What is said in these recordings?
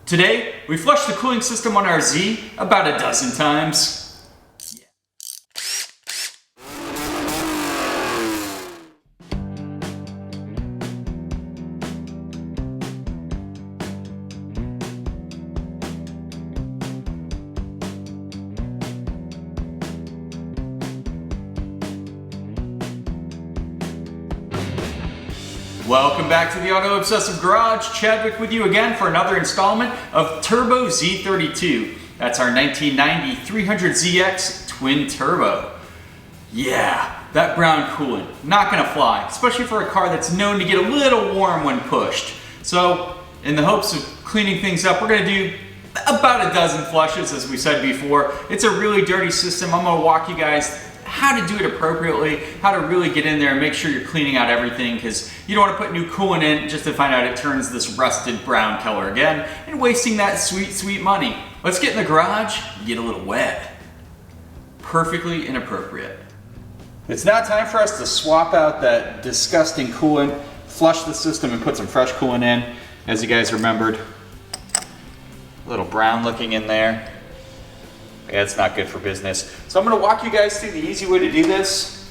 Today, we flushed the cooling system on our Z about a dozen times. Welcome back to the Auto Obsessive Garage. Chadwick with you again for another installment of Turbo Z32. That's our 1990 300ZX Twin Turbo. Yeah, that brown coolant, not gonna fly, especially for a car that's known to get a little warm when pushed. So, in the hopes of cleaning things up, we're gonna do about a dozen flushes, as we said before. It's a really dirty system. I'm gonna walk you guys how to do it appropriately, how to really get in there and make sure you're cleaning out everything, because you don't want to put new coolant in just to find out it turns this rusted brown color again and wasting that sweet, sweet money. Let's get in the garage and get a little wet. Perfectly inappropriate. It's now time for us to swap out that disgusting coolant, flush the system and put some fresh coolant in. As you guys remembered, a little brown looking in there. Yeah, it's not good for business. So I'm gonna walk you guys through the easy way to do this.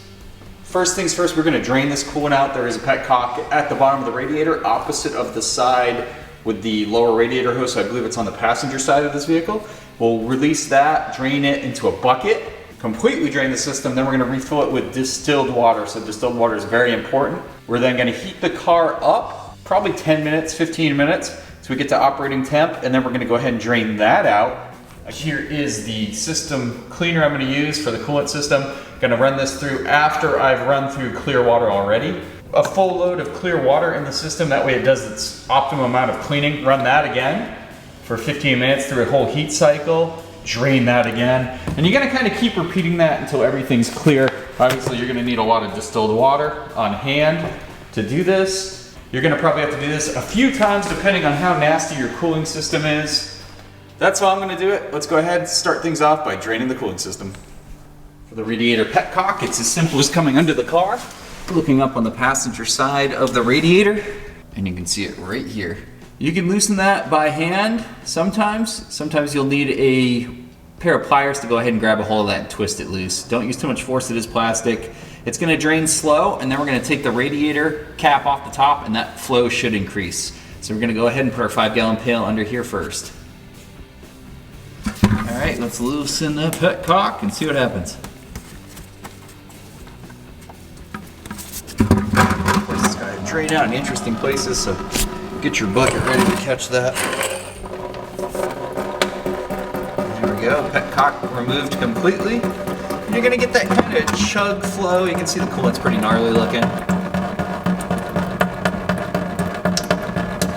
First things first, we're gonna drain this coolant out. There is a petcock at the bottom of the radiator, opposite of the side with the lower radiator hose. So I believe it's on the passenger side of this vehicle. We'll release that, drain it into a bucket, completely drain the system. Then we're gonna refill it with distilled water. So distilled water is very important. We're then gonna heat the car up, probably 10 minutes, 15 minutes, so we get to operating temp, and then we're gonna go ahead and drain that out. Here is the system cleaner I'm going to use for the coolant system. I'm going to run this through after I've run through clear water already. A full load of clear water in the system, that way it does its optimum amount of cleaning. Run that again for 15 minutes through a whole heat cycle. Drain that again. And you're going to kind of keep repeating that until everything's clear. Obviously you're going to need a lot of distilled water on hand to do this. You're going to probably have to do this a few times depending on how nasty your cooling system is. That's how I'm going to do it. Let's go ahead and start things off by draining the cooling system. For the radiator petcock, it's as simple as coming under the car, looking up on the passenger side of the radiator, and you can see it right here. You can loosen that by hand sometimes. Sometimes you'll need a pair of pliers to go ahead and grab a hold of that and twist it loose. Don't use too much force, it is plastic. It's going to drain slow, and then we're going to take the radiator cap off the top, and that flow should increase. So we're going to go ahead and put our 5-gallon pail under here first. Alright, let's loosen the petcock and see what happens. Of course, it's got to drain out in interesting places, so get your bucket ready to catch that. There we go, petcock removed completely. And you're going to get that kind of chug flow. You can see the coolant's pretty gnarly looking.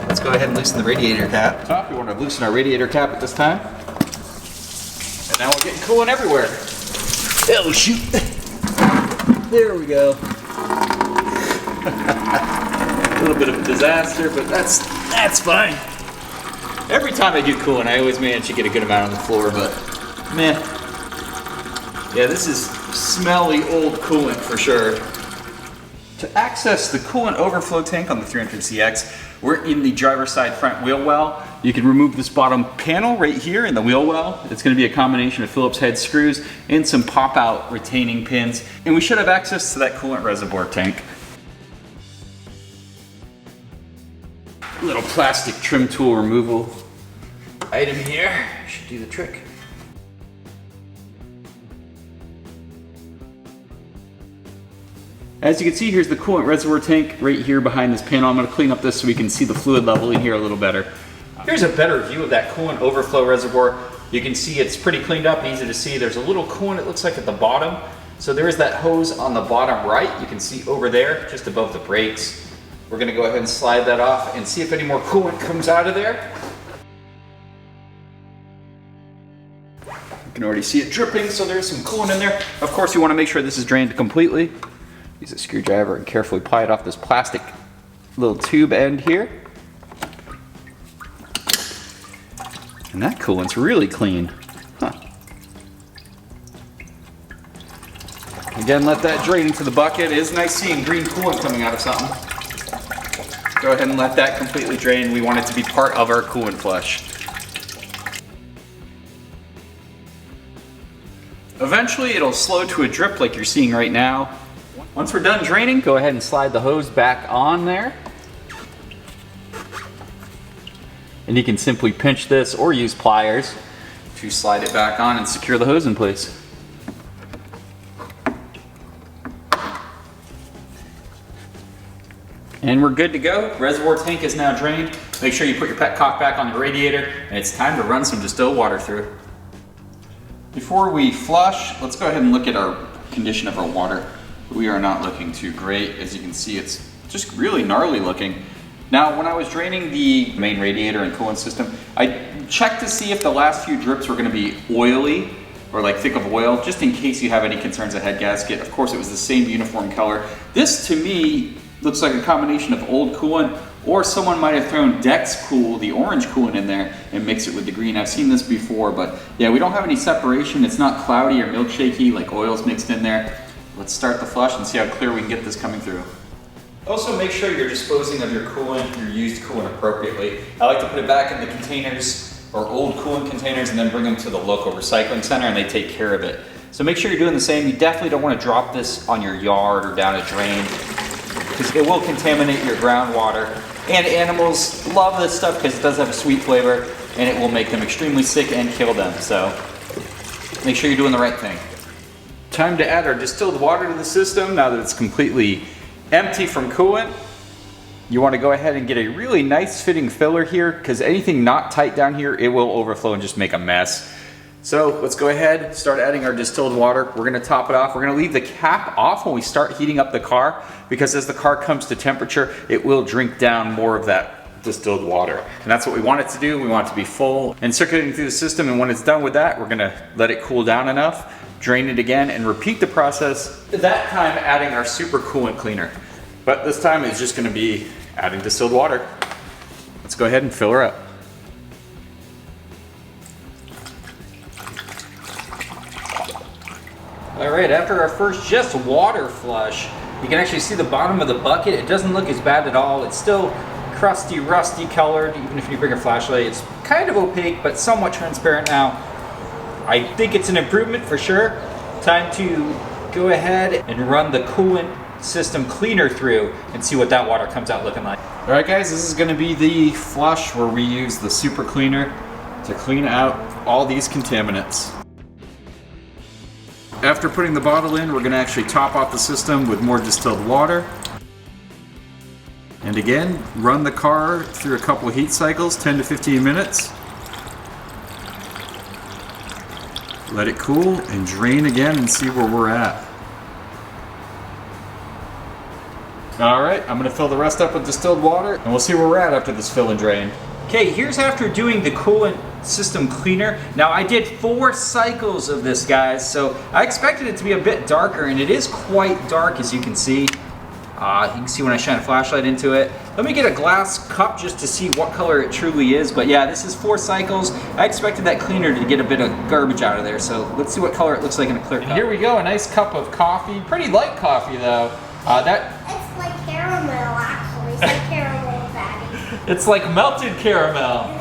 Let's go ahead and loosen the radiator cap. Top, we want to loosen our radiator cap at this time. Now we're getting coolant everywhere. Oh shoot. There we go. A little bit of a disaster, but that's fine. Every time I do coolant, I always manage to get a good amount on the floor, but meh. Yeah, this is smelly old coolant for sure. To access the coolant overflow tank on the 300ZX, we're in the driver's side front wheel well. You can remove this bottom panel right here in the wheel well. It's going to be a combination of Phillips head screws and some pop-out retaining pins. And we should have access to that coolant reservoir tank. Little plastic trim tool removal item here. Should do the trick. As you can see, here's the coolant reservoir tank right here behind this panel. I'm going to clean up this so we can see the fluid level in here a little better. Here's a better view of that coolant overflow reservoir. You can see it's pretty cleaned up, easy to see. There's a little coolant, it looks like, at the bottom. So there is that hose on the bottom right. You can see over there, just above the brakes. We're going to go ahead and slide that off and see if any more coolant comes out of there. You can already see it dripping, so there's some coolant in there. Of course, you want to make sure this is drained completely. Use a screwdriver and carefully pry it off this plastic little tube end here. And that coolant's really clean. Huh. Again, let that drain into the bucket. It is nice seeing green coolant coming out of something. Go ahead and let that completely drain. We want it to be part of our coolant flush. Eventually it'll slow to a drip like you're seeing right now. Once we're done draining, go ahead and slide the hose back on there. And you can simply pinch this or use pliers to slide it back on and secure the hose in place. And we're good to go. Reservoir tank is now drained. Make sure you put your petcock back on the radiator, and it's time to run some distilled water through. Before we flush, let's go ahead and look at our condition of our water. We are not looking too great. As you can see, it's just really gnarly looking. Now, when I was draining the main radiator and coolant system, I checked to see if the last few drips were gonna be oily or like thick of oil, just in case you have any concerns of head gasket. Of course, it was the same uniform color. This, to me, looks like a combination of old coolant, or someone might have thrown Dex Cool, the orange coolant, in there and mix it with the green. I've seen this before, but yeah, we don't have any separation. It's not cloudy or milkshakey like oil's mixed in there. Let's start the flush and see how clear we can get this coming through. Also, make sure you're disposing of your coolant, your used coolant, appropriately. I like to put it back in the containers or old coolant containers and then bring them to the local recycling center and they take care of it. So make sure you're doing the same. You definitely don't want to drop this on your yard or down a drain, because it will contaminate your groundwater. And animals love this stuff because it does have a sweet flavor and it will make them extremely sick and kill them. So make sure you're doing the right thing. Time to add our distilled water to the system now that it's completely empty from coolant. You want to go ahead and get a really nice fitting filler here, because anything not tight down here, it will overflow and just make a mess. So let's go ahead, start adding our distilled water. We're going to top it off. We're going to leave the cap off when we start heating up the car, because as the car comes to temperature, it will drink down more of that distilled water. And that's what we want it to do. We want it to be full and circulating through the system. And when it's done with that, we're going to let it cool down enough, drain it again, and repeat the process, that time adding our super coolant cleaner. But this time it's just going to be adding distilled water. Let's go ahead and fill her up. All right, after our first just water flush, you can actually see the bottom of the bucket. It doesn't look as bad at all. It's still crusty, rusty colored. Even if you bring a flashlight, it's kind of opaque, but somewhat transparent now. I think it's an improvement for sure. Time to go ahead and run the coolant system cleaner through and see what that water comes out looking like. All right, guys, this is gonna be the flush where we use the super cleaner to clean out all these contaminants. After putting the bottle in, we're going to actually top off the system with more distilled water. And again, run the car through a couple of heat cycles, 10 to 15 minutes. Let it cool and drain again and see where we're at. All right, I'm going to fill the rest up with distilled water and we'll see where we're at after this fill and drain. Okay, here's after doing the coolant system cleaner. Now I did 4 cycles of this, guys, so I expected it to be a bit darker, and it is quite dark, as you can see. You can see when I shine a flashlight into it. Let me get a glass cup just to see what color it truly is, but yeah, this is 4 cycles. I expected that cleaner to get a bit of garbage out of there, so let's see what color it looks like in a clear cup. And here we go, a nice cup of coffee. Pretty light coffee, though. It's like caramel, actually. It's like caramel, Daddy. It's like melted caramel.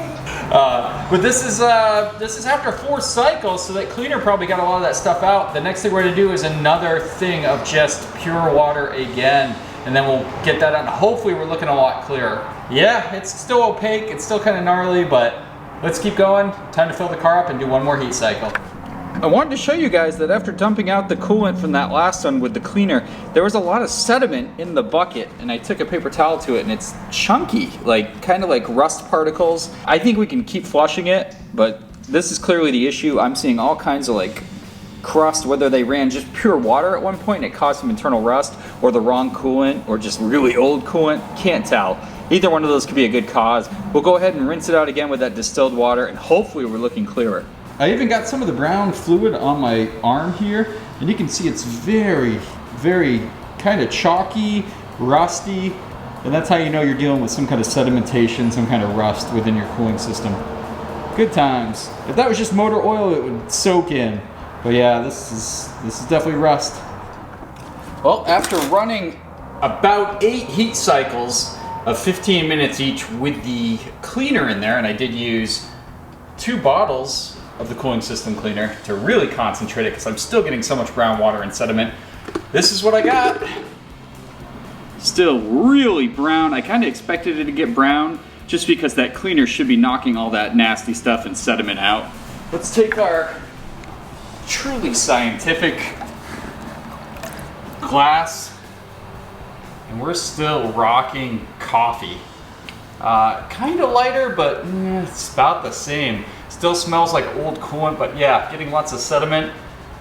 But this is after 4 cycles, so that cleaner probably got a lot of that stuff out. The next thing we're gonna do is another thing of just pure water again, and then we'll get that out, and hopefully we're looking a lot clearer. Yeah, it's still opaque, it's still kind of gnarly, but let's keep going. Time to fill the car up and do one more heat cycle. I wanted to show you guys that after dumping out the coolant from that last one with the cleaner, there was a lot of sediment in the bucket, and I took a paper towel to it and it's chunky, like kind of like rust particles. I think we can keep flushing it, but this is clearly the issue. I'm seeing all kinds of like crust, whether they ran just pure water at one point and it caused some internal rust, or the wrong coolant, or just really old coolant. Can't tell. Either one of those could be a good cause. We'll go ahead and rinse it out again with that distilled water, and hopefully we're looking clearer. I even got some of the brown fluid on my arm here, and you can see it's very, very kind of chalky, rusty, and that's how you know you're dealing with some kind of sedimentation, some kind of rust within your cooling system. Good times. If that was just motor oil, it would soak in. But yeah, this is definitely rust. Well, after running about 8 heat cycles of 15 minutes each with the cleaner in there, and I did use 2 bottles of the cooling system cleaner to really concentrate it because I'm still getting so much brown water and sediment. This is what I got. Still really brown. I kind of expected it to get brown just because that cleaner should be knocking all that nasty stuff and sediment out. Let's take our truly scientific glass, and we're still rocking coffee. Kind of lighter, but it's about the same. Still smells like old coolant, but yeah, getting lots of sediment.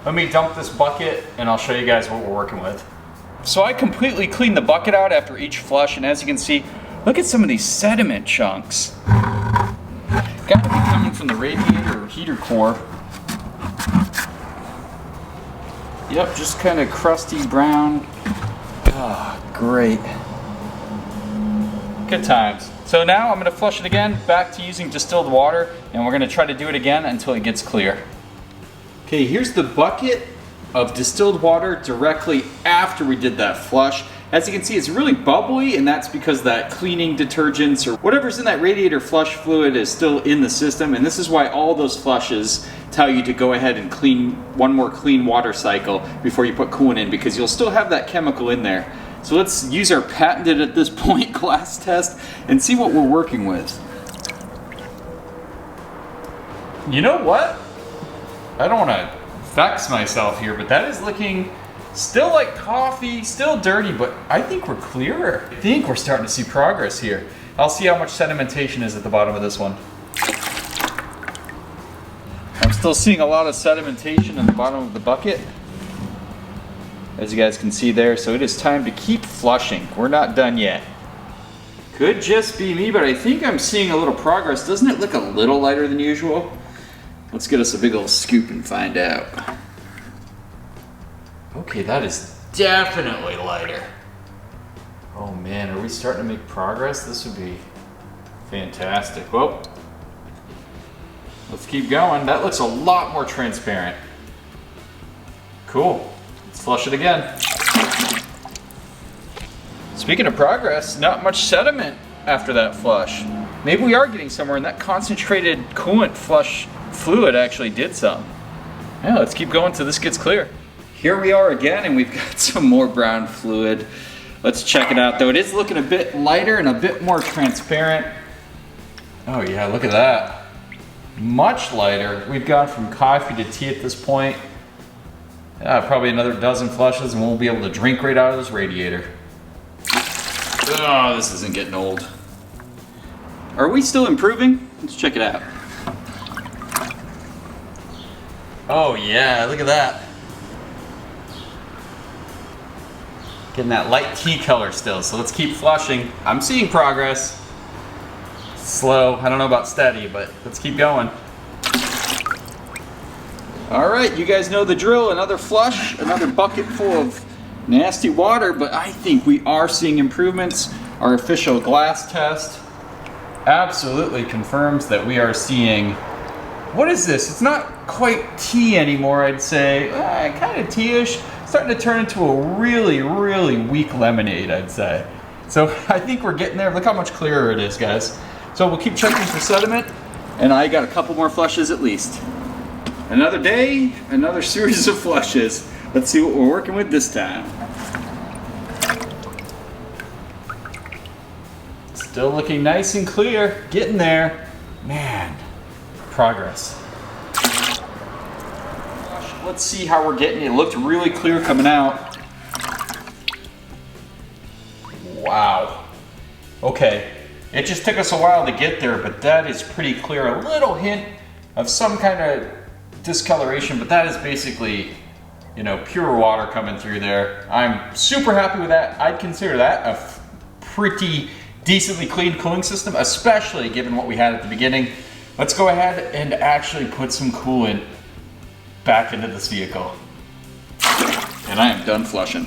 Let me dump this bucket and I'll show you guys what we're working with. So I completely cleaned the bucket out after each flush, and as you can see, look at some of these sediment chunks. Gotta be coming from the radiator or heater core. Yep, just kind of crusty brown. Ah, great. Good times. So now I'm gonna flush it again, back to using distilled water, and we're gonna try to do it again until it gets clear. Okay, here's the bucket of distilled water directly after we did that flush. As you can see, it's really bubbly, and that's because that cleaning detergents or whatever's in that radiator flush fluid is still in the system, and this is why all those flushes tell you to go ahead and clean one more clean water cycle before you put coolant in, because you'll still have that chemical in there. So let's use our patented at this point glass test and see what we're working with. You know what? I don't want to vex myself here, but that is looking still like coffee, still dirty, but I think we're clearer. I think we're starting to see progress here. I'll see how much sedimentation is at the bottom of this one. I'm still seeing a lot of sedimentation in the bottom of the bucket, as you guys can see there, so it is time to keep flushing. We're not done yet. Could just be me, but I think I'm seeing a little progress. Doesn't it look a little lighter than usual? Let's get us a big old scoop and find out. Okay, that is definitely lighter. Oh man, are we starting to make progress? This would be fantastic. Well, let's keep going. That looks a lot more transparent. Cool. Let's flush it again. Speaking of progress, not much sediment after that flush. Maybe we are getting somewhere, and that concentrated coolant flush fluid actually did some. Yeah, let's keep going till this gets clear. Here we are again, and we've got some more brown fluid. Let's check it out though. It is looking a bit lighter and a bit more transparent. Oh yeah, look at that. Much lighter. We've gone from coffee to tea at this point. Yeah, probably another dozen flushes and we'll be able to drink right out of this radiator. Oh, this isn't getting old. Are we still improving? Let's check it out. Oh yeah, look at that. Getting that light tea color still, so let's keep flushing. I'm seeing progress. Slow, I don't know about steady, but let's keep going. All right, you guys know the drill. Another flush, another bucket full of nasty water, but I think we are seeing improvements. Our official glass test absolutely confirms that we are seeing, what is this? It's not quite tea anymore, I'd say. Kind of tea-ish. Starting to turn into a really, really weak lemonade, I'd say. So I think we're getting there. Look how much clearer it is, guys. So we'll keep checking for sediment, and I got a couple more flushes at least. Another day, another series of flushes. Let's see what we're working with this time. Still looking nice and clear, getting there. Man, progress. Let's see how we're getting it. It looked really clear coming out. Wow. Okay, it just took us a while to get there, but that is pretty clear. A little hint of some kind of discoloration, but that is basically, you know, pure water coming through there. I'm super happy with that. I'd consider that a pretty decently clean cooling system, especially given what we had at the beginning. Let's go ahead and actually put some coolant back into this vehicle. And I am done flushing.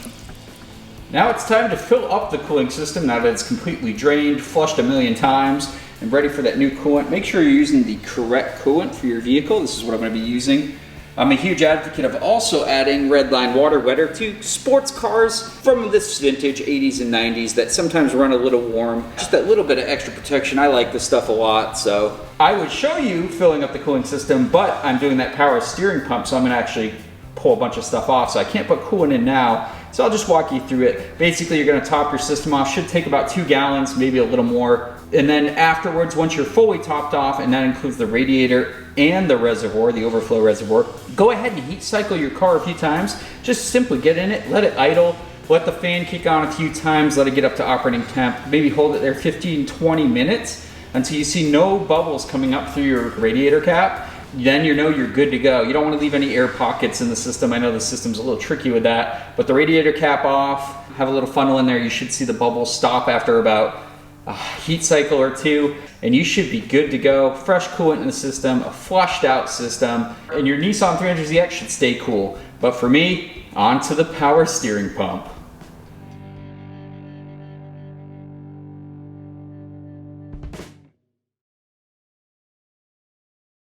Now it's time to fill up the cooling system now that it's completely drained, flushed a million times, and ready for that new coolant. Make sure you're using the correct coolant for your vehicle. This is what I'm going to be using. I'm a huge advocate of also adding Redline water wetter to sports cars from this vintage 80s and 90s that sometimes run a little warm. Just that little bit of extra protection. I like this stuff a lot, so I would show you filling up the cooling system, but I'm doing that power steering pump, so I'm gonna actually pull a bunch of stuff off, so I can't put coolant in now. So I'll just walk you through it. Basically, you're gonna top your system off. Should take about 2 gallons, maybe a little more. And then afterwards, once you're fully topped off, and that includes the radiator and the reservoir, the overflow reservoir, go ahead and heat cycle your car a few times. Just simply get in it, let it idle, let the fan kick on a few times, let it get up to operating temp. Maybe hold it there 15, 20 minutes until you see no bubbles coming up through your radiator cap. Then you know you're good to go. You don't want to leave any air pockets in the system. I know the system's a little tricky with that, but the radiator cap off, have a little funnel in there. You should see the bubbles stop after about a heat cycle or 2, and you should be good to go. Fresh coolant in the system, a flushed out system, and your Nissan 300ZX should stay cool. But for me, on to the power steering pump.